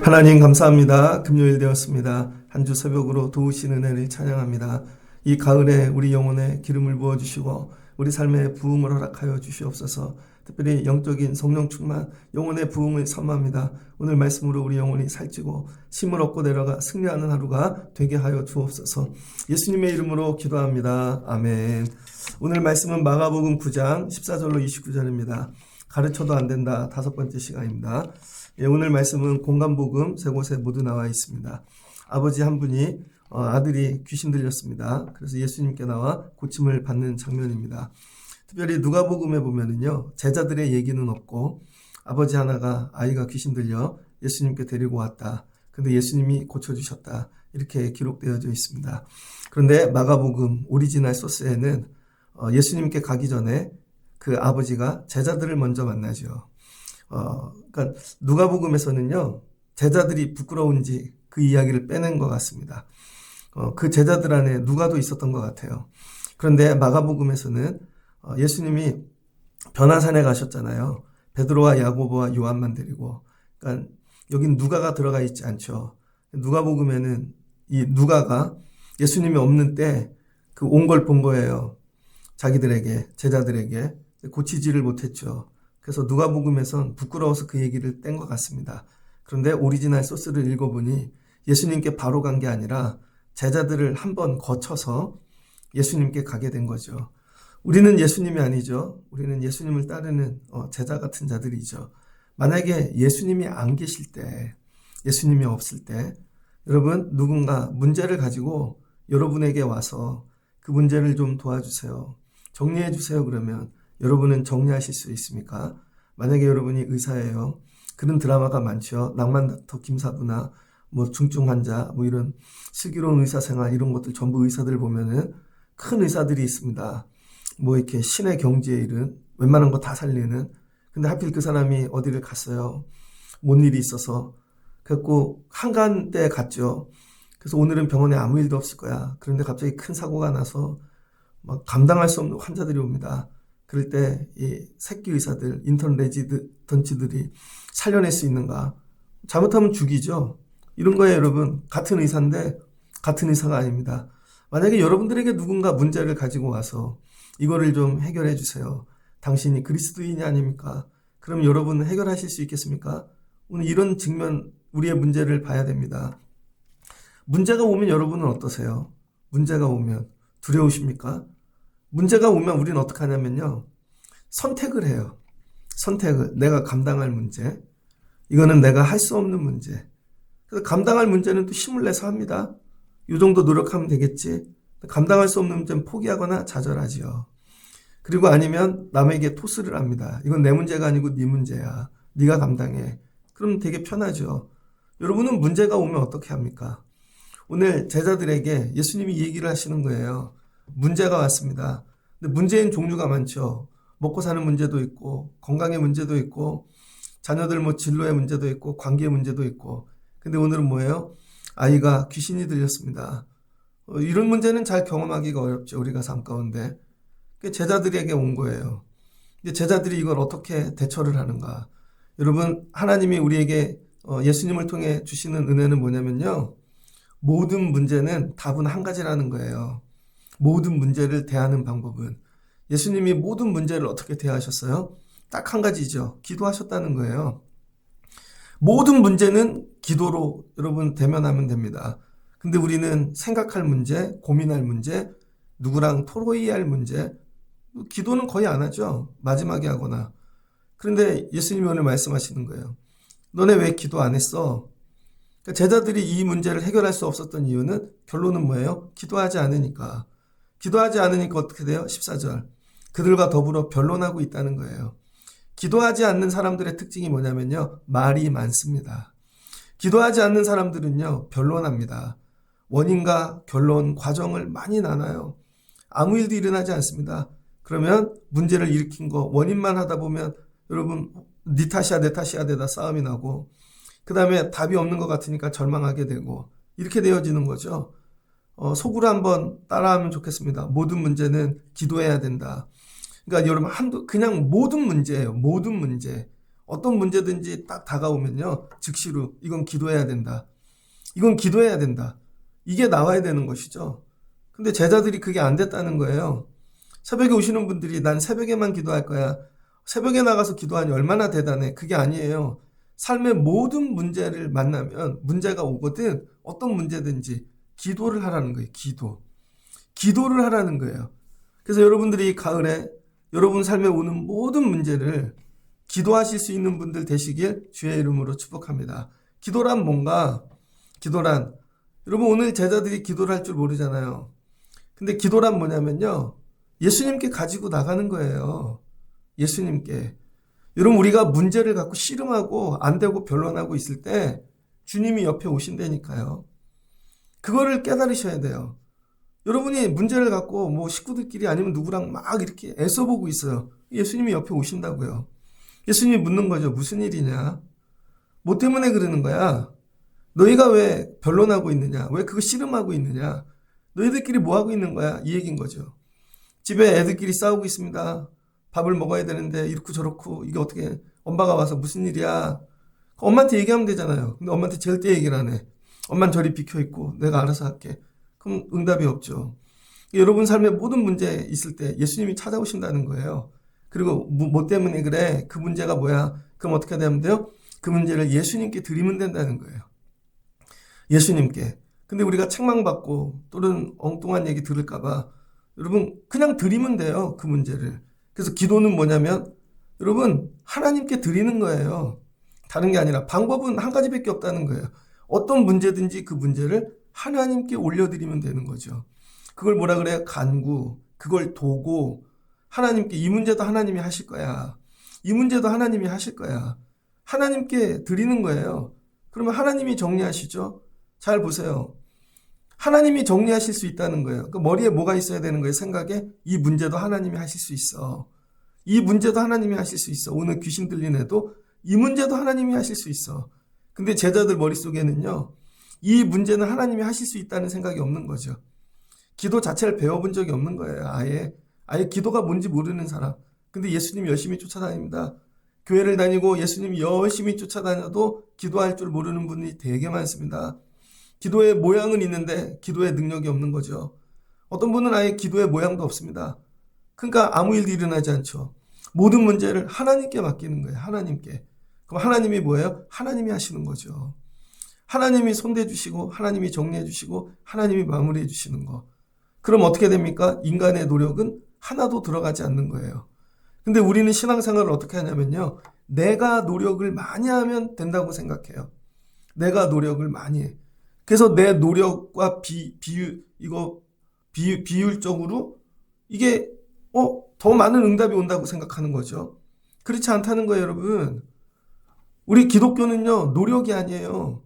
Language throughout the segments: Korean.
하나님 감사합니다. 금요일 되었습니다. 한 주 새벽으로 도우신 은혜를 찬양합니다. 이 가을에 우리 영혼에 기름을 부어주시고 우리 삶에 부흥을 허락하여 주시옵소서. 특별히 영적인 성령 충만 영혼의 부흥을 선포합니다. 오늘 말씀으로 우리 영혼이 살찌고 힘을 얻고 내려가 승리하는 하루가 되게 하여 주옵소서. 예수님의 이름으로 기도합니다. 아멘. 오늘 말씀은 마가복음 9장 14절로 29절입니다. 가르쳐도 안 된다. 5번째 시간입니다. 오늘 말씀은 공간복음 세 곳에 모두 나와 있습니다. 아버지 한 분이 아들이 귀신 들렸습니다. 그래서 예수님께 나와 고침을 받는 장면입니다. 특별히 누가복음에 보면은요, 제자들의 얘기는 없고 아버지 하나가 아이가 귀신 들려 예수님께 데리고 왔다. 근데 예수님이 고쳐주셨다. 이렇게 기록되어져 있습니다. 그런데 마가복음 오리지널 소스에는 예수님께 가기 전에 그 아버지가 제자들을 먼저 만나죠. 그러니까 누가복음에서는요, 제자들이 부끄러운지 그 이야기를 빼낸 것 같습니다. 그 제자들 안에 누가도 있었던 것 같아요. 그런데 마가복음에서는 예수님이 변화산에 가셨잖아요. 베드로와 야고보와 요한만 데리고. 그러니까 여긴 누가가 들어가 있지 않죠. 누가복음에는 이 누가가 예수님이 없는 때 그 온 걸 본 거예요. 자기들에게, 제자들에게. 고치지를 못했죠. 그래서 누가복음에선 부끄러워서 그 얘기를 뗀 것 같습니다. 그런데 오리지널 소스를 읽어보니 예수님께 바로 간 게 아니라 제자들을 한번 거쳐서 예수님께 가게 된 거죠. 우리는 예수님이 아니죠. 우리는 예수님을 따르는 제자 같은 자들이죠. 만약에 예수님이 안 계실 때, 예수님이 없을 때 여러분 누군가 문제를 가지고 여러분에게 와서 그 문제를 좀 도와주세요. 정리해 주세요. 그러면 여러분은 정리하실 수 있습니까? 만약에 여러분이 의사예요. 그런 드라마가 많죠. 낭만 닥터 김사부나 뭐 중증 환자, 뭐 이런 슬기로운 의사생활 이런 것들 전부 의사들 보면은 큰 의사들이 있습니다. 뭐 이렇게 신의 경지에 이른 웬만한 거 다 살리는. 근데 하필 그 사람이 어디를 갔어요. 뭔 일이 있어서. 그래갖고 한가한때 갔죠. 그래서 오늘은 병원에 아무 일도 없을 거야. 그런데 갑자기 큰 사고가 나서 막 감당할 수 없는 환자들이 옵니다. 그럴 때 이 새끼 의사들, 인턴 레지던트들이 살려낼 수 있는가? 잘못하면 죽이죠. 이런 거에 여러분 같은 의사인데 같은 의사가 아닙니다. 만약에 여러분들에게 누군가 문제를 가지고 와서 이거를 좀 해결해 주세요. 당신이 그리스도인이 아닙니까? 그럼 여러분은 해결하실 수 있겠습니까? 오늘 이런 측면 우리의 문제를 봐야 됩니다. 문제가 오면 여러분은 어떠세요? 문제가 오면 두려우십니까? 문제가 오면 우리는 어떻게 하냐면요. 선택을 해요. 선택을. 내가 감당할 문제. 이거는 내가 할 수 없는 문제. 그래서 감당할 문제는 또 힘을 내서 합니다. 이 정도 노력하면 되겠지. 감당할 수 없는 문제는 포기하거나 좌절하지요. 그리고 아니면 남에게 토스를 합니다. 이건 내 문제가 아니고 네 문제야. 네가 감당해. 그럼 되게 편하죠. 여러분은 문제가 오면 어떻게 합니까? 오늘 제자들에게 예수님이 얘기를 하시는 거예요. 문제가 왔습니다. 근데 문제인 종류가 많죠. 먹고 사는 문제도 있고 건강의 문제도 있고 자녀들 뭐 진로의 문제도 있고 관계의 문제도 있고. 근데 오늘은 뭐예요? 아이가 귀신이 들렸습니다. 이런 문제는 잘 경험하기가 어렵죠. 우리가 삶 가운데. 제자들에게 온 거예요. 근데 제자들이 이걸 어떻게 대처를 하는가? 여러분 하나님이 우리에게 예수님을 통해 주시는 은혜는 뭐냐면요. 모든 문제는 답은 한 가지라는 거예요. 모든 문제를 대하는 방법은. 예수님이 모든 문제를 어떻게 대하셨어요? 딱 한 가지죠. 기도하셨다는 거예요. 모든 문제는 기도로 여러분 대면하면 됩니다. 근데 우리는 생각할 문제, 고민할 문제, 누구랑 토로이할 문제, 기도는 거의 안 하죠. 마지막에 하거나. 그런데 예수님이 오늘 말씀하시는 거예요. 너네 왜 기도 안 했어? 그러니까 제자들이 이 문제를 해결할 수 없었던 이유는 결론은 뭐예요? 기도하지 않으니까. 기도하지 않으니까 어떻게 돼요? 14절. 그들과 더불어 변론하고 있다는 거예요. 기도하지 않는 사람들의 특징이 뭐냐면요. 말이 많습니다. 기도하지 않는 사람들은요. 변론합니다. 원인과 결론, 과정을 많이 나눠요. 아무 일도 일어나지 않습니다. 그러면 문제를 일으킨 거 원인만 하다 보면 여러분 네 탓이야 내 탓이야 되다 싸움이 나고 그 다음에 답이 없는 것 같으니까 절망하게 되고 이렇게 되어지는 거죠. 속으로 한번 따라하면 좋겠습니다. 모든 문제는 기도해야 된다. 그러니까 여러분 그냥 모든 문제예요. 모든 문제. 어떤 문제든지 딱 다가오면요. 즉시로 이건 기도해야 된다. 이건 기도해야 된다. 이게 나와야 되는 것이죠. 근데 제자들이 그게 안 됐다는 거예요. 새벽에 오시는 분들이 난 새벽에만 기도할 거야. 새벽에 나가서 기도하니 얼마나 대단해. 그게 아니에요. 삶의 모든 문제를 만나면 문제가 오거든 어떤 문제든지 기도를 하라는 거예요. 기도를 하라는 거예요. 그래서 여러분들이 가을에 여러분 삶에 오는 모든 문제를 기도하실 수 있는 분들 되시길 주의 이름으로 축복합니다. 기도란 뭔가? 기도란 여러분 오늘 제자들이 기도를 할 줄 모르잖아요. 근데 기도란 뭐냐면요. 예수님께 가지고 나가는 거예요. 예수님께. 여러분 우리가 문제를 갖고 씨름하고 안 되고 변론하고 있을 때 주님이 옆에 오신다니까요. 그거를 깨달으셔야 돼요. 여러분이 문제를 갖고 뭐 식구들끼리 아니면 누구랑 막 이렇게 애써보고 있어요. 예수님이 옆에 오신다고요. 예수님이 묻는 거죠. 무슨 일이냐? 뭐 때문에 그러는 거야? 너희가 왜 변론하고 있느냐? 왜 그거 씨름하고 있느냐? 너희들끼리 뭐 하고 있는 거야? 이 얘기인 거죠. 집에 애들끼리 싸우고 있습니다. 밥을 먹어야 되는데 이렇고 저렇고 이게 어떻게 엄마가 와서 무슨 일이야? 엄마한테 얘기하면 되잖아요. 근데 엄마한테 절대 얘기를 안 해. 엄마는 저리 비켜있고 내가 알아서 할게. 그럼 응답이 없죠. 여러분 삶에 모든 문제 있을 때 예수님이 찾아오신다는 거예요. 그리고 뭐 때문에 그래? 그 문제가 뭐야? 그럼 어떻게 되면 돼요? 그 문제를 예수님께 드리면 된다는 거예요. 예수님께. 근데 우리가 책망받고 또는 엉뚱한 얘기 들을까봐 여러분 그냥 드리면 돼요. 그 문제를. 그래서 기도는 뭐냐면 여러분 하나님께 드리는 거예요. 다른 게 아니라 방법은 한 가지밖에 없다는 거예요. 어떤 문제든지 그 문제를 하나님께 올려드리면 되는 거죠. 그걸 뭐라 그래요? 간구. 그걸 도고 하나님께 이 문제도 하나님이 하실 거야. 이 문제도 하나님이 하실 거야. 하나님께 드리는 거예요. 그러면 하나님이 정리하시죠? 잘 보세요. 하나님이 정리하실 수 있다는 거예요. 그 머리에 뭐가 있어야 되는 거예요? 생각에 이 문제도 하나님이 하실 수 있어. 이 문제도 하나님이 하실 수 있어. 오늘 귀신 들린 애도 이 문제도 하나님이 하실 수 있어. 근데 제자들 머릿속에는요. 이 문제는 하나님이 하실 수 있다는 생각이 없는 거죠. 기도 자체를 배워본 적이 없는 거예요. 아예 기도가 뭔지 모르는 사람. 근데 예수님 열심히 쫓아다닙니다. 교회를 다니고 예수님 열심히 쫓아다녀도 기도할 줄 모르는 분이 되게 많습니다. 기도의 모양은 있는데 기도의 능력이 없는 거죠. 어떤 분은 아예 기도의 모양도 없습니다. 그러니까 아무 일도 일어나지 않죠. 모든 문제를 하나님께 맡기는 거예요. 하나님께. 그럼 하나님이 뭐예요? 하나님이 하시는 거죠. 하나님이 손대 주시고 하나님이 정리해 주시고 하나님이 마무리해 주시는 거. 그럼 어떻게 됩니까? 인간의 노력은 하나도 들어가지 않는 거예요. 근데 우리는 신앙생활을 어떻게 하냐면요. 내가 노력을 많이 하면 된다고 생각해요. 내가 노력을 많이 해. 그래서 내 노력과 비율적으로 이게 더 많은 응답이 온다고 생각하는 거죠. 그렇지 않다는 거예요, 여러분. 우리 기독교는요, 노력이 아니에요.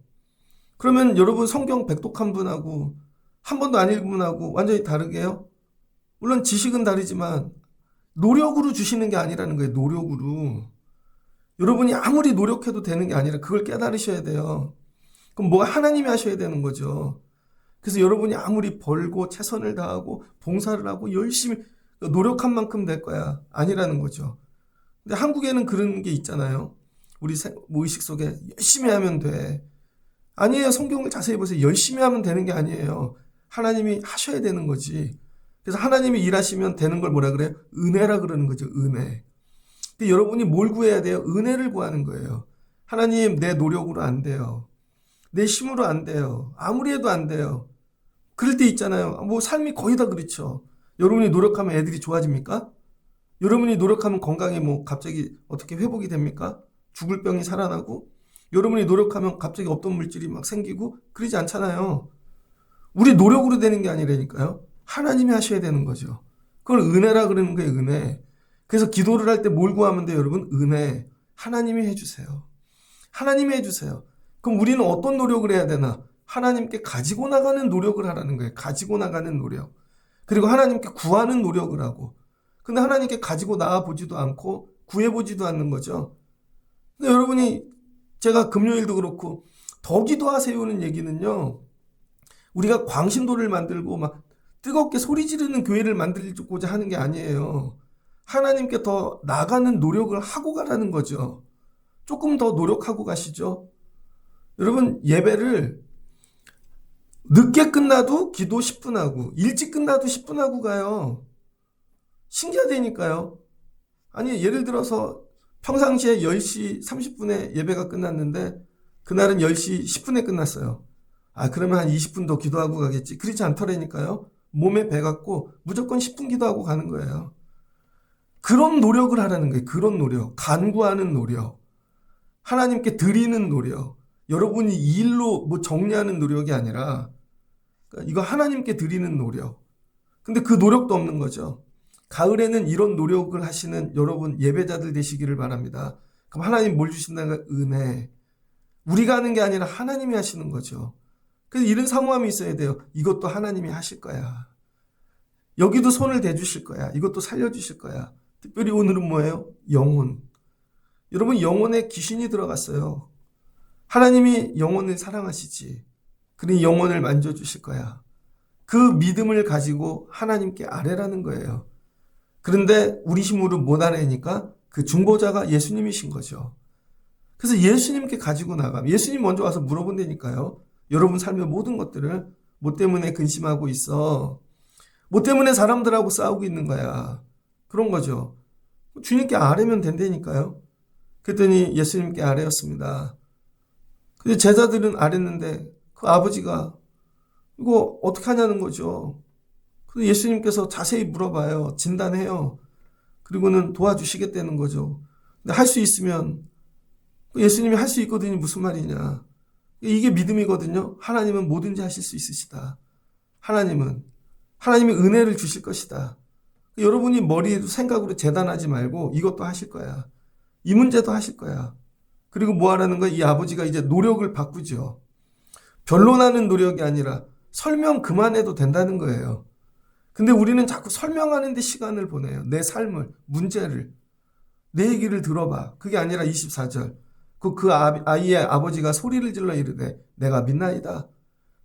그러면 여러분 성경 백독한 분하고 한 번도 안 읽은 분하고 완전히 다르게요? 물론 지식은 다르지만 노력으로 주시는 게 아니라는 거예요. 노력으로. 여러분이 아무리 노력해도 되는 게 아니라 그걸 깨달으셔야 돼요. 그럼 뭐가 하나님이 하셔야 되는 거죠. 그래서 여러분이 아무리 벌고 최선을 다하고 봉사를 하고 열심히 노력한 만큼 될 거야. 아니라는 거죠. 근데 한국에는 그런 게 있잖아요. 우리 의식 속에 열심히 하면 돼. 아니에요. 성경을 자세히 보세요. 열심히 하면 되는 게 아니에요. 하나님이 하셔야 되는 거지. 그래서 하나님이 일하시면 되는 걸 뭐라 그래요? 은혜라 그러는 거죠. 은혜. 근데 여러분이 뭘 구해야 돼요? 은혜를 구하는 거예요. 하나님, 내 노력으로 안 돼요. 내 힘으로 안 돼요. 아무리 해도 안 돼요. 그럴 때 있잖아요. 뭐 삶이 거의 다 그렇죠. 여러분이 노력하면 애들이 좋아집니까? 여러분이 노력하면 건강이 뭐 갑자기 어떻게 회복이 됩니까? 죽을 병이 살아나고 여러분이 노력하면 갑자기 없던 물질이 막 생기고 그러지 않잖아요. 우리 노력으로 되는 게 아니라니까요. 하나님이 하셔야 되는 거죠. 그걸 은혜라 그러는 거예요. 은혜. 그래서 기도를 할 때 뭘 구하면 돼요, 여러분? 은혜. 하나님이 해주세요. 하나님이 해주세요. 그럼 우리는 어떤 노력을 해야 되나? 하나님께 가지고 나가는 노력을 하라는 거예요. 가지고 나가는 노력. 그리고 하나님께 구하는 노력을 하고. 근데 하나님께 가지고 나와보지도 않고 구해보지도 않는 거죠. 근데 여러분이 제가 금요일도 그렇고 더 기도하세요는 얘기는요. 우리가 광신도를 만들고 막 뜨겁게 소리 지르는 교회를 만들고자 하는 게 아니에요. 하나님께 더 나가는 노력을 하고 가라는 거죠. 조금 더 노력하고 가시죠. 여러분, 예배를 늦게 끝나도 기도 10분 하고 일찍 끝나도 10분 하고 가요. 신기하다니까요. 아니, 예를 들어서 평상시에 10시 30분에 예배가 끝났는데 그날은 10시 10분에 끝났어요. 그러면 한 20분 더 기도하고 가겠지. 그렇지 않더라니까요. 몸에 배갖고 무조건 10분 기도하고 가는 거예요. 그런 노력을 하라는 거예요. 그런 노력. 간구하는 노력. 하나님께 드리는 노력. 여러분이 이 일로 뭐 정리하는 노력이 아니라 이거 하나님께 드리는 노력. 근데 그 노력도 없는 거죠. 가을에는 이런 노력을 하시는 여러분 예배자들 되시기를 바랍니다. 그럼 하나님 뭘 주신다는 은혜. 우리가 하는 게 아니라 하나님이 하시는 거죠. 그래서 이런 사모함이 있어야 돼요. 이것도 하나님이 하실 거야. 여기도 손을 대주실 거야. 이것도 살려주실 거야. 특별히 오늘은 뭐예요? 영혼. 여러분, 영혼에 귀신이 들어갔어요. 하나님이 영혼을 사랑하시지. 그러니 영혼을 만져주실 거야. 그 믿음을 가지고 하나님께 아뢰라는 거예요. 그런데 우리 힘으로 못 아뢰니까 그 중보자가 예수님이신 거죠. 그래서 예수님께 가지고 나가면 예수님 먼저 와서 물어본다니까요. 여러분 삶의 모든 것들을 뭐 때문에 근심하고 있어? 뭐 때문에 사람들하고 싸우고 있는 거야? 그런 거죠. 주님께 아뢰면 된다니까요. 그랬더니 예수님께 아뢰었습니다. 근데 제자들은 아뢰는데 그 아버지가 이거 어떻게 하냐는 거죠. 그래서 예수님께서 자세히 물어봐요. 진단해요. 그리고는 도와주시겠다는 거죠. 근데 할 수 있으면 예수님이 할 수 있거든요. 무슨 말이냐. 이게 믿음이거든요. 하나님은 뭐든지 하실 수 있으시다. 하나님이 은혜를 주실 것이다. 여러분이 머리에도 생각으로 재단하지 말고 이것도 하실 거야. 이 문제도 하실 거야. 그리고 뭐 하라는 거야? 이 아버지가 이제 노력을 바꾸죠. 변론하는 노력이 아니라 설명 그만해도 된다는 거예요. 근데 우리는 자꾸 설명하는 데 시간을 보내요. 내 삶을, 문제를. 내 얘기를 들어봐. 그게 아니라 24절. 그 아이의 아버지가 소리를 질러 이르되 내가 믿나이다.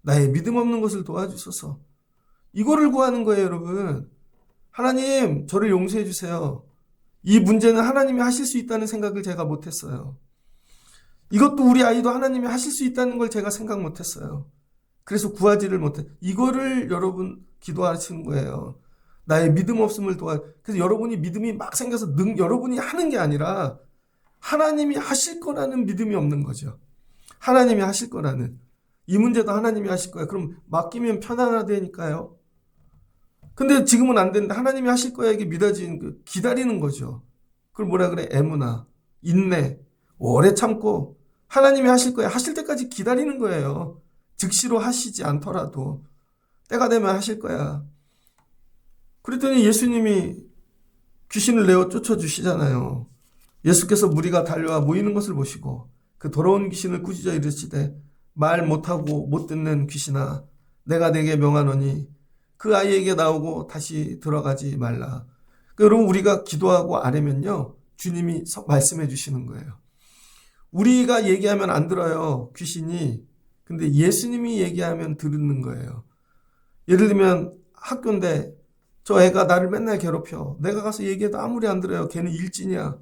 나의 믿음 없는 것을 도와주소서. 이거를 구하는 거예요, 여러분. 하나님, 저를 용서해 주세요. 이 문제는 하나님이 하실 수 있다는 생각을 제가 못했어요. 이것도 우리 아이도 하나님이 하실 수 있다는 걸 제가 생각 못했어요. 그래서 구하지를 못해. 이거를 여러분 기도하시는 거예요. 나의 믿음 없음을 그래서 여러분이 믿음이 막 생겨서 여러분이 하는 게 아니라 하나님이 하실 거라는 믿음이 없는 거죠. 하나님이 하실 거라는. 이 문제도 하나님이 하실 거야. 그럼 맡기면 편안하다니까요. 근데 지금은 안 되는데 하나님이 하실 거야. 이게 믿어지는 기다리는 거죠. 그걸 뭐라 그래? 애무나, 인내, 오래 참고 하나님이 하실 거야. 하실 때까지 기다리는 거예요. 즉시로 하시지 않더라도 때가 되면 하실 거야. 그랬더니 예수님이 귀신을 내어 쫓아주시잖아요. 예수께서 무리가 달려와 모이는 것을 보시고 그 더러운 귀신을 꾸짖어 이르시되 말 못하고 못 듣는 귀신아 내가 네게 명하노니 그 아이에게 나오고 다시 들어가지 말라. 그러니까 여러분 우리가 기도하고 아뢰면요 주님이 말씀해 주시는 거예요. 우리가 얘기하면 안 들어요. 귀신이. 근데 예수님이 얘기하면 듣는 거예요. 예를 들면 학교인데 저 애가 나를 맨날 괴롭혀. 내가 가서 얘기해도 아무리 안 들어요. 걔는 일진이야.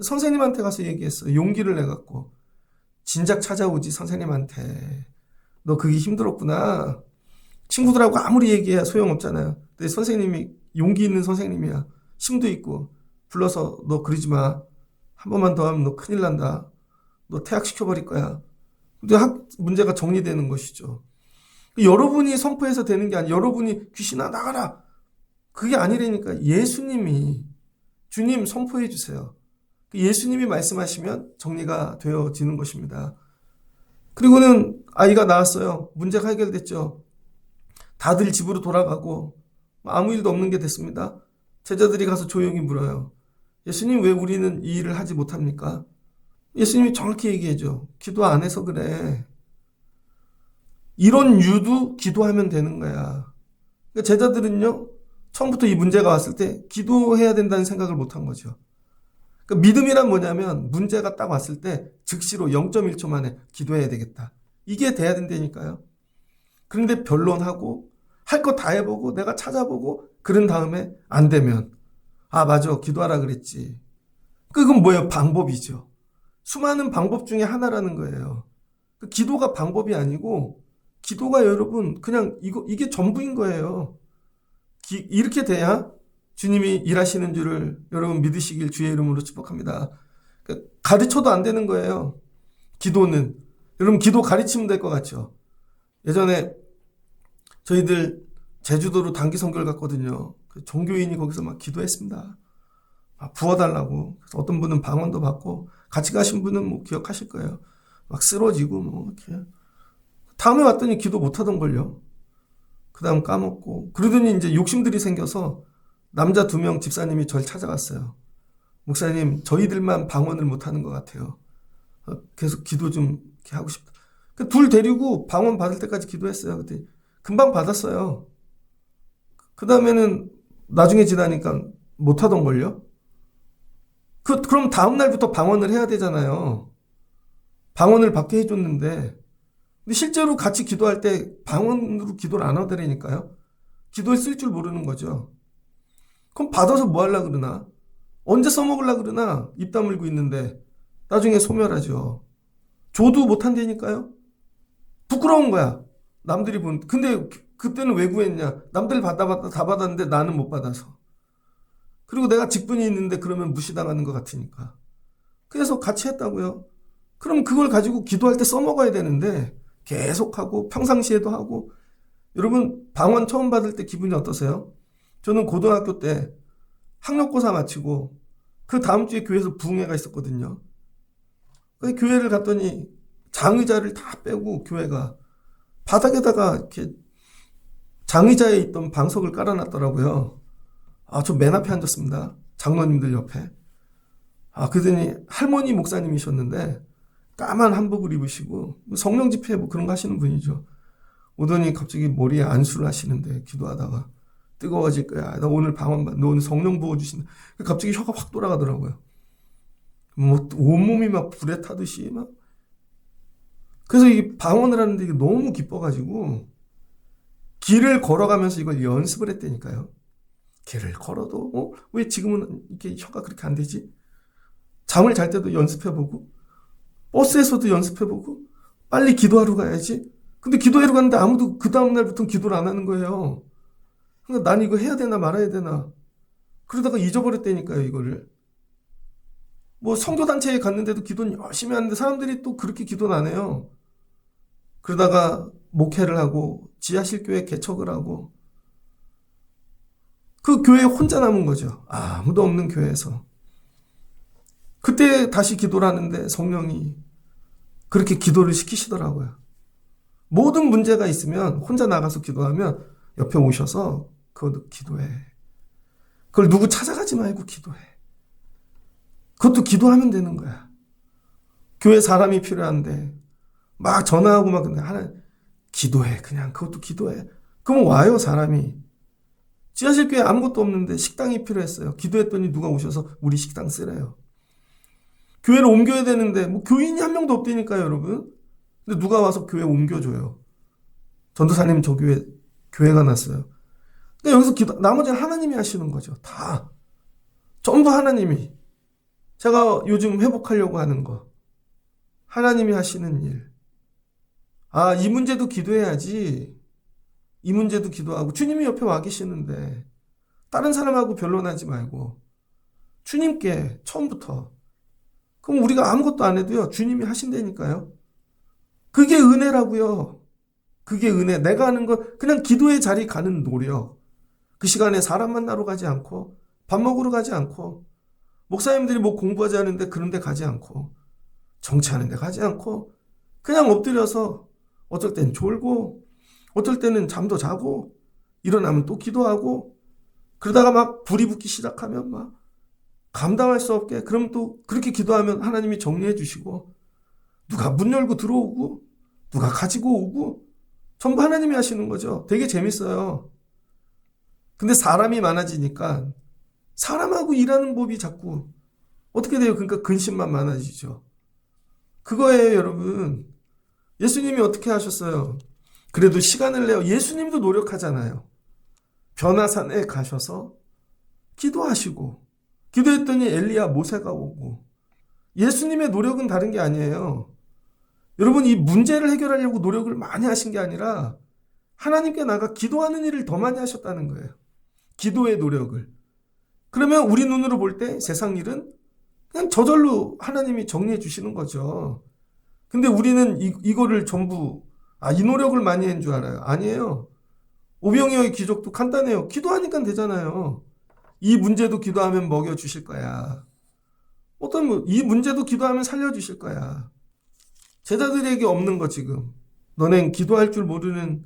선생님한테 가서 얘기했어요. 용기를 내갖고. 진작 찾아오지 선생님한테. 너 그게 힘들었구나. 친구들하고 아무리 얘기해야 소용없잖아요. 근데 선생님이 용기 있는 선생님이야. 심도 있고 불러서 너 그러지 마. 한 번만 더 하면 너 큰일 난다. 너 퇴학시켜버릴 거야. 근데 문제가 정리되는 것이죠. 여러분이 선포해서 되는 게 아니라 여러분이 귀신아 나가라. 그게 아니라니까. 예수님이 주님 선포해 주세요. 예수님이 말씀하시면 정리가 되어지는 것입니다. 그리고는 아이가 나왔어요. 문제가 해결됐죠. 다들 집으로 돌아가고 아무 일도 없는 게 됐습니다. 제자들이 가서 조용히 물어요. 예수님 왜 우리는 이 일을 하지 못합니까? 예수님이 정확히 얘기해줘. 기도 안 해서 그래. 이런 유도 기도하면 되는 거야. 그러니까 제자들은요. 처음부터 이 문제가 왔을 때 기도해야 된다는 생각을 못한 거죠. 그러니까 믿음이란 뭐냐면 문제가 딱 왔을 때 즉시로 0.1초 만에 기도해야 되겠다. 이게 돼야 된다니까요. 그런데 변론하고 할 거 다 해보고 내가 찾아보고 그런 다음에 안 되면 아, 맞아. 기도하라 그랬지. 그건 뭐예요? 방법이죠. 수많은 방법 중에 하나라는 거예요. 기도가 방법이 아니고 기도가 여러분 그냥 이게 전부인 거예요. 이렇게 돼야 주님이 일하시는 줄을 여러분 믿으시길 주의 이름으로 축복합니다. 가르쳐도 안 되는 거예요. 기도는. 여러분 기도 가르치면 될 것 같죠? 예전에 저희들 제주도로 단기 선교를 갔거든요. 종교인이 거기서 막 기도했습니다. 부어달라고. 그래서 어떤 분은 방언도 받고 같이 가신 분은 뭐 기억하실 거예요. 막 쓰러지고 뭐 이렇게. 다음에 왔더니 기도 못하던 걸요. 그 다음 까먹고. 그러더니 이제 욕심들이 생겨서 남자 2명 집사님이 절 찾아갔어요. 목사님, 저희들만 방언을 못하는 것 같아요. 계속 기도 좀 이렇게 하고 싶다. 둘 데리고 방언 받을 때까지 기도했어요. 그때 금방 받았어요. 그 다음에는 나중에 지나니까 못하던 걸요. 그럼 다음날부터 방언을 해야 되잖아요. 방언을 받게 해줬는데, 근데 실제로 같이 기도할 때 방언으로 기도를 안 하더라니까요. 기도에 쓸 줄 모르는 거죠. 그럼 받아서 뭐 하려고 그러나? 언제 써먹으려고 그러나? 입 다물고 있는데 나중에 소멸하죠. 줘도 못한다니까요. 부끄러운 거야. 남들이 본. 근데 그때는 왜 구했냐? 남들 다 받았는데 나는 못 받아서. 그리고 내가 직분이 있는데 그러면 무시당하는 것 같으니까. 그래서 같이 했다고요. 그럼 그걸 가지고 기도할 때 써먹어야 되는데 계속하고 평상시에도 하고. 여러분 방언 처음 받을 때 기분이 어떠세요? 저는 고등학교 때 학력고사 마치고 그 다음 주에 교회에서 부흥회가 있었거든요. 그 교회를 갔더니 장의자를 다 빼고 교회가 바닥에다가 이렇게 장의자에 있던 방석을 깔아놨더라고요. 저 맨 앞에 앉았습니다. 장로님들 옆에. 그러더니 할머니 목사님이셨는데 까만 한복을 입으시고 성령 집회 뭐 그런 거 하시는 분이죠. 오더니 갑자기 머리에 안수를 하시는데 기도하다가 뜨거워질 거야. 나 오늘 방언 받, 너 오늘 성령 부어주신다. 갑자기 혀가 확 돌아가더라고요. 뭐 온몸이 막 불에 타듯이 막. 그래서 이 방언을 하는데 이게 너무 기뻐가지고 길을 걸어가면서 이걸 연습을 했다니까요. 길을 걸어도 왜 지금은 이렇게 혀가 그렇게 안 되지? 잠을 잘 때도 연습해보고 버스에서도 연습해보고 빨리 기도하러 가야지. 근데 기도하러 갔는데 아무도 그 다음날부터는 기도를 안 하는 거예요. 그러니까 난 이거 해야 되나 말아야 되나. 그러다가 잊어버렸다니까요, 이거를. 뭐 선교단체에 갔는데도 기도는 열심히 하는데 사람들이 또 그렇게 기도는 안 해요. 그러다가 목회를 하고 지하실교회 개척을 하고 그 교회에 혼자 남은 거죠. 아무도 없는 교회에서. 그때 다시 기도를 하는데 성령이 그렇게 기도를 시키시더라고요. 모든 문제가 있으면 혼자 나가서 기도하면 옆에 오셔서 그것도 기도해. 그걸 누구 찾아가지 말고 기도해. 그것도 기도하면 되는 거야. 교회 사람이 필요한데 막 전화하고 막 근데 하나님 기도해. 그냥 그것도 기도해. 그러면 와요 사람이. 지하실 교회 아무것도 없는데 식당이 필요했어요. 기도했더니 누가 오셔서 우리 식당 쓰래요. 교회를 옮겨야 되는데 뭐 교인이 한 명도 없다니까요 여러분. 근데 누가 와서 교회 옮겨줘요. 전도사님 저 교회가 났어요. 근데 여기서 나머지는 하나님이 하시는 거죠. 다. 전부 하나님이. 제가 요즘 회복하려고 하는 거. 하나님이 하시는 일. 이 문제도 기도해야지. 이 문제도 기도하고 주님이 옆에 와 계시는데 다른 사람하고 변론하지 말고 주님께 처음부터. 그럼 우리가 아무것도 안 해도요. 주님이 하신다니까요. 그게 은혜라고요. 그게 은혜. 내가 하는 건 그냥 기도의 자리 가는 노력. 그 시간에 사람 만나러 가지 않고 밥 먹으러 가지 않고 목사님들이 뭐 공부하지 않는데 그런 데 가지 않고 정치하는 데 가지 않고 그냥 엎드려서 어쩔 땐 졸고 어쩔 때는 잠도 자고 일어나면 또 기도하고 그러다가 막 불이 붙기 시작하면 막 감당할 수 없게 그럼 또 그렇게 기도하면 하나님이 정리해 주시고 누가 문 열고 들어오고 누가 가지고 오고 전부 하나님이 하시는 거죠. 되게 재밌어요. 근데 사람이 많아지니까 사람하고 일하는 법이 자꾸 어떻게 돼요? 그러니까 근심만 많아지죠. 그거예요, 여러분. 예수님이 어떻게 하셨어요? 그래도 시간을 내요. 예수님도 노력하잖아요. 변화산에 가셔서 기도하시고, 기도했더니 엘리야 모세가 오고, 예수님의 노력은 다른 게 아니에요. 여러분, 이 문제를 해결하려고 노력을 많이 하신 게 아니라 하나님께 나가 기도하는 일을 더 많이 하셨다는 거예요. 기도의 노력을. 그러면 우리 눈으로 볼 때 세상 일은 그냥 저절로 하나님이 정리해 주시는 거죠. 근데 우리는 이거를 전부 이 노력을 많이 한 줄 알아요. 아니에요. 오병이어의 기적도 간단해요. 기도하니까 되잖아요. 이 문제도 기도하면 먹여주실 거야. 이 문제도 기도하면 살려주실 거야. 제자들에게 없는 거 지금. 너넨 기도할 줄 모르는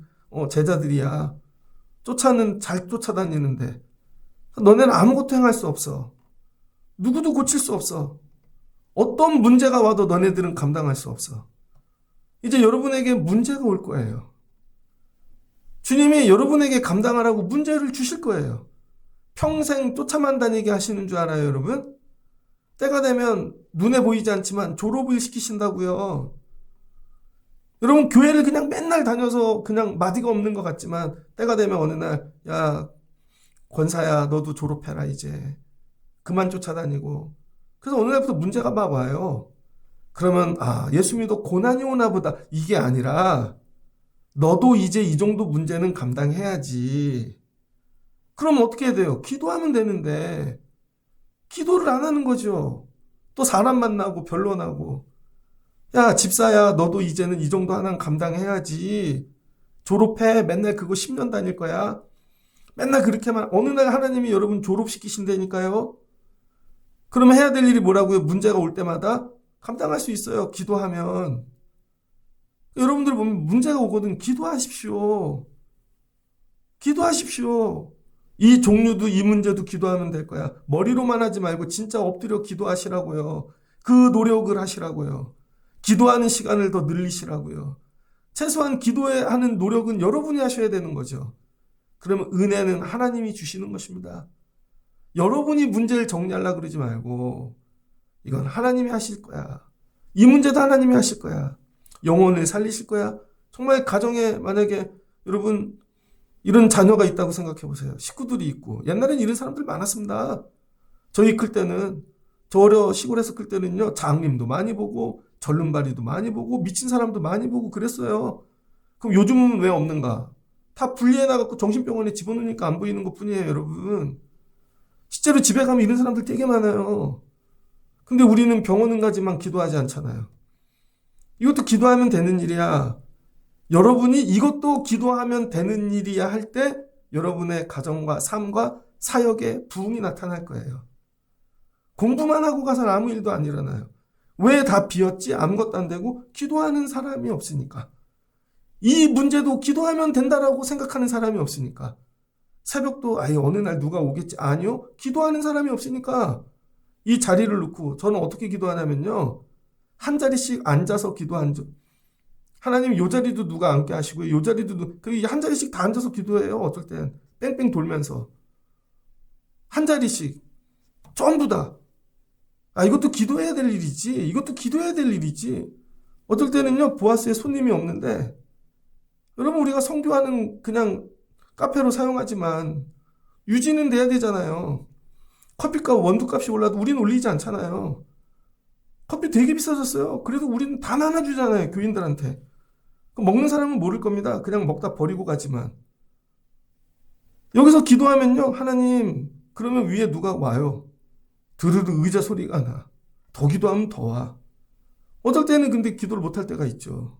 제자들이야. 잘 쫓아다니는데. 너네는 아무것도 행할 수 없어. 누구도 고칠 수 없어. 어떤 문제가 와도 너네들은 감당할 수 없어. 이제 여러분에게 문제가 올 거예요. 주님이 여러분에게 감당하라고 문제를 주실 거예요. 평생 쫓아만 다니게 하시는 줄 알아요, 여러분? 때가 되면 눈에 보이지 않지만 졸업을 시키신다고요. 여러분, 교회를 그냥 맨날 다녀서 그냥 마디가 없는 것 같지만 때가 되면 어느 날, 야, 권사야, 너도 졸업해라, 이제. 그만 쫓아다니고. 그래서 어느 날부터 문제가 막 와요. 그러면 예수 믿어 고난이 오나 보다. 이게 아니라 너도 이제 이 정도 문제는 감당해야지. 그럼 어떻게 해야 돼요? 기도하면 되는데 기도를 안 하는 거죠. 또 사람 만나고 변론하고. 야, 집사야, 너도 이제는 이 정도 하나는 감당해야지. 졸업해. 맨날 그거 10년 다닐 거야. 맨날 그렇게만. 어느 날 하나님이 여러분 졸업시키신다니까요. 그러면 해야 될 일이 뭐라고요? 문제가 올 때마다 감당할 수 있어요. 기도하면. 여러분들 보면 문제가 오거든. 기도하십시오. 기도하십시오. 이 종류도 이 문제도 기도하면 될 거야. 머리로만 하지 말고 진짜 엎드려 기도하시라고요. 그 노력을 하시라고요. 기도하는 시간을 더 늘리시라고요. 최소한 기도하는 노력은 여러분이 하셔야 되는 거죠. 그러면 은혜는 하나님이 주시는 것입니다. 여러분이 문제를 정리하려고 그러지 말고 이건 하나님이 하실 거야. 이 문제도 하나님이 하실 거야. 영혼을 살리실 거야. 정말 가정에 만약에 여러분 이런 자녀가 있다고 생각해 보세요. 식구들이 있고. 옛날엔 이런 사람들 많았습니다. 저희 클 때는 저 시골에서 클 때는요. 장님도 많이 보고 절름발이도 많이 보고 미친 사람도 많이 보고 그랬어요. 그럼 요즘은 왜 없는가? 다 분리해놔갖고 정신병원에 집어넣으니까 안 보이는 것뿐이에요, 여러분. 실제로 집에 가면 이런 사람들 되게 많아요. 근데 우리는 병원은 가지만 기도하지 않잖아요. 이것도 기도하면 되는 일이야. 여러분이 이것도 기도하면 되는 일이야 할 때 여러분의 가정과 삶과 사역에 부흥이 나타날 거예요. 공부만 하고 가서는 아무 일도 안 일어나요. 왜 다 비었지? 아무것도 안 되고 기도하는 사람이 없으니까. 이 문제도 기도하면 된다라고 생각하는 사람이 없으니까. 새벽도 어느 날 누가 오겠지? 아니요. 기도하는 사람이 없으니까. 이 자리를 놓고 저는 어떻게 기도하냐면요. 한 자리씩 앉아서 기도한 적. 하나님 요 자리도 누가 앉게 하시고요. 요 자리도 한 자리씩 다 앉아서 기도해요. 어떨 땐 뺑뺑 돌면서. 한 자리씩. 전부 다. 이것도 기도해야 될 일이지. 이것도 기도해야 될 일이지. 어떨 때는요. 보아스에 손님이 없는데 여러분 우리가 선교하는 그냥 카페로 사용하지만 유지는 돼야 되잖아요. 커피값 원두값이 올라도 우리는 올리지 않잖아요. 커피 되게 비싸졌어요. 그래도 우리는 다 나눠주잖아요. 교인들한테. 먹는 사람은 모를 겁니다. 그냥 먹다 버리고 가지만. 여기서 기도하면요. 하나님 그러면 위에 누가 와요. 드르르 의자 소리가 나. 더 기도하면 더 와. 어떨 때는 근데 기도를 못할 때가 있죠.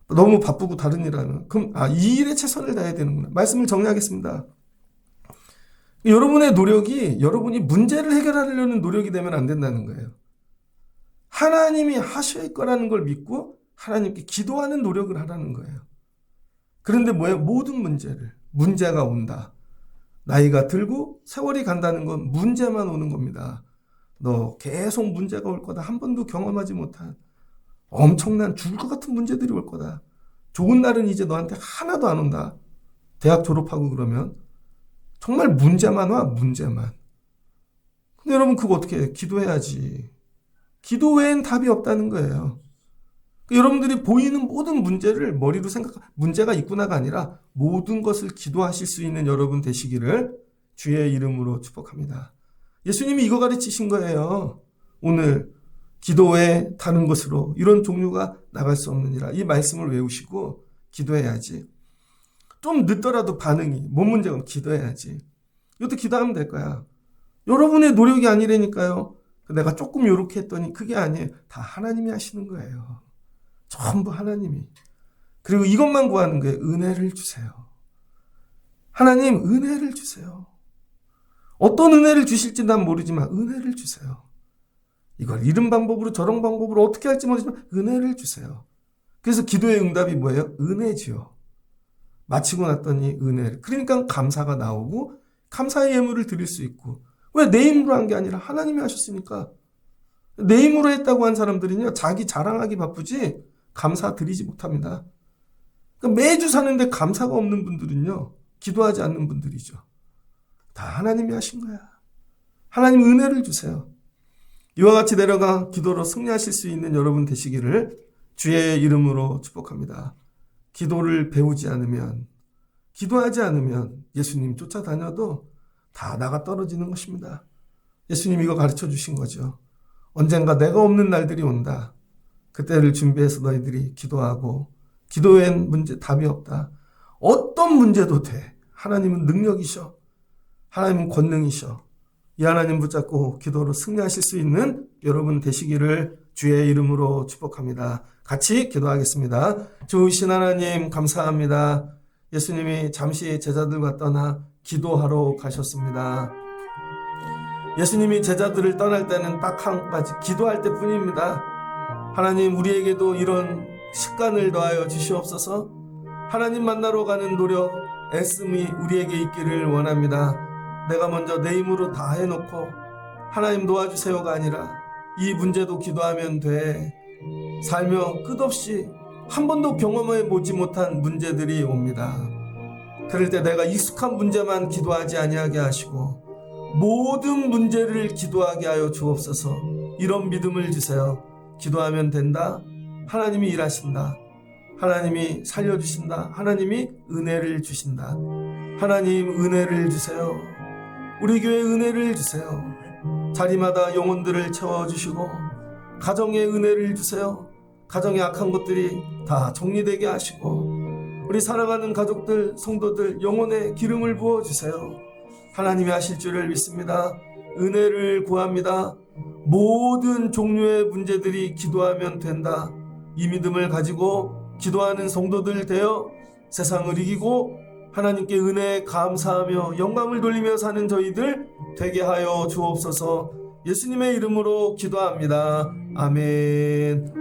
너무 바쁘고 다른 일 하면. 그럼 이 일에 최선을 다해야 되는구나. 말씀을 정리하겠습니다. 여러분의 노력이 여러분이 문제를 해결하려는 노력이 되면 안 된다는 거예요. 하나님이 하실 거라는 걸 믿고 하나님께 기도하는 노력을 하라는 거예요. 그런데 뭐예요? 모든 문제가 온다. 나이가 들고 세월이 간다는 건 문제만 오는 겁니다. 너 계속 문제가 올 거다. 한 번도 경험하지 못한 엄청난 죽을 것 같은 문제들이 올 거다. 좋은 날은 이제 너한테 하나도 안 온다. 대학 졸업하고 그러면 정말 문제만 와, 문제만. 근데 여러분 그거 어떻게 해? 기도해야지. 기도 외엔 답이 없다는 거예요. 여러분들이 보이는 모든 문제를 머리로 문제가 있구나가 아니라 모든 것을 기도하실 수 있는 여러분 되시기를 주의 이름으로 축복합니다. 예수님이 이거 가르치신 거예요. 오늘 기도에 다른 것으로 이런 종류가 나갈 수 없느니라. 이 말씀을 외우시고 기도해야지. 좀 늦더라도 반응이 뭔 문제가 기도해야지. 이것도 기도하면 될 거야. 여러분의 노력이 아니라니까요. 내가 조금 요렇게 했더니 그게 아니에요. 다 하나님이 하시는 거예요. 전부 하나님이. 그리고 이것만 구하는 거예요. 은혜를 주세요. 하나님 은혜를 주세요. 어떤 은혜를 주실지 난 모르지만 은혜를 주세요. 이걸 이런 방법으로 저런 방법으로 어떻게 할지 모르지만 은혜를 주세요. 그래서 기도의 응답이 뭐예요? 은혜지요. 마치고 났더니 은혜를. 그러니까 감사가 나오고 감사의 예물을 드릴 수 있고. 왜 내 힘으로 한 게 아니라 하나님이 하셨으니까. 내 힘으로 했다고 한 사람들은요, 자기 자랑하기 바쁘지 감사 드리지 못합니다. 그러니까 매주 사는데 감사가 없는 분들은요, 기도하지 않는 분들이죠. 다 하나님이 하신 거야. 하나님 은혜를 주세요. 이와 같이 내려가 기도로 승리하실 수 있는 여러분 되시기를 주의 이름으로 축복합니다. 기도를 배우지 않으면, 기도하지 않으면 예수님 쫓아다녀도 다 나가 떨어지는 것입니다. 예수님 이거 가르쳐 주신 거죠. 언젠가 내가 없는 날들이 온다. 그때를 준비해서 너희들이 기도하고, 기도엔 문제 답이 없다. 어떤 문제도 돼. 하나님은 능력이셔. 하나님은 권능이셔. 이 하나님 붙잡고 기도로 승리하실 수 있는 여러분 되시기를 주의 이름으로 축복합니다. 같이 기도하겠습니다. 좋으신 하나님 감사합니다. 예수님이 잠시 제자들과 떠나 기도하러 가셨습니다. 예수님이 제자들을 떠날 때는 딱 한 가지 기도할 때뿐입니다. 하나님 우리에게도 이런 습관을 더하여 주시옵소서. 하나님 만나러 가는 노력, 애씀이 우리에게 있기를 원합니다. 내가 먼저 내 힘으로 다 해놓고 하나님 도와주세요가 아니라 이 문제도 기도하면 돼. 살며 끝없이 한 번도 경험해 보지 못한 문제들이 옵니다. 그럴 때 내가 익숙한 문제만 기도하지 아니하게 하시고 모든 문제를 기도하게 하여 주옵소서. 이런 믿음을 주세요. 기도하면 된다. 하나님이 일하신다. 하나님이 살려주신다. 하나님이 은혜를 주신다. 하나님 은혜를 주세요. 우리 교회에 은혜를 주세요. 자리마다 영혼들을 채워주시고 가정에 은혜를 주세요. 가정의 악한 것들이 다 정리되게 하시고 우리 사랑하는 가족들, 성도들 영혼에 기름을 부어주세요. 하나님이 하실 줄을 믿습니다. 은혜를 구합니다. 모든 종류의 문제들이 기도하면 된다. 이 믿음을 가지고 기도하는 성도들 되어 세상을 이기고 하나님께 은혜에 감사하며 영광을 돌리며 사는 저희들 되게 하여 주옵소서. 예수님의 이름으로 기도합니다. 아멘.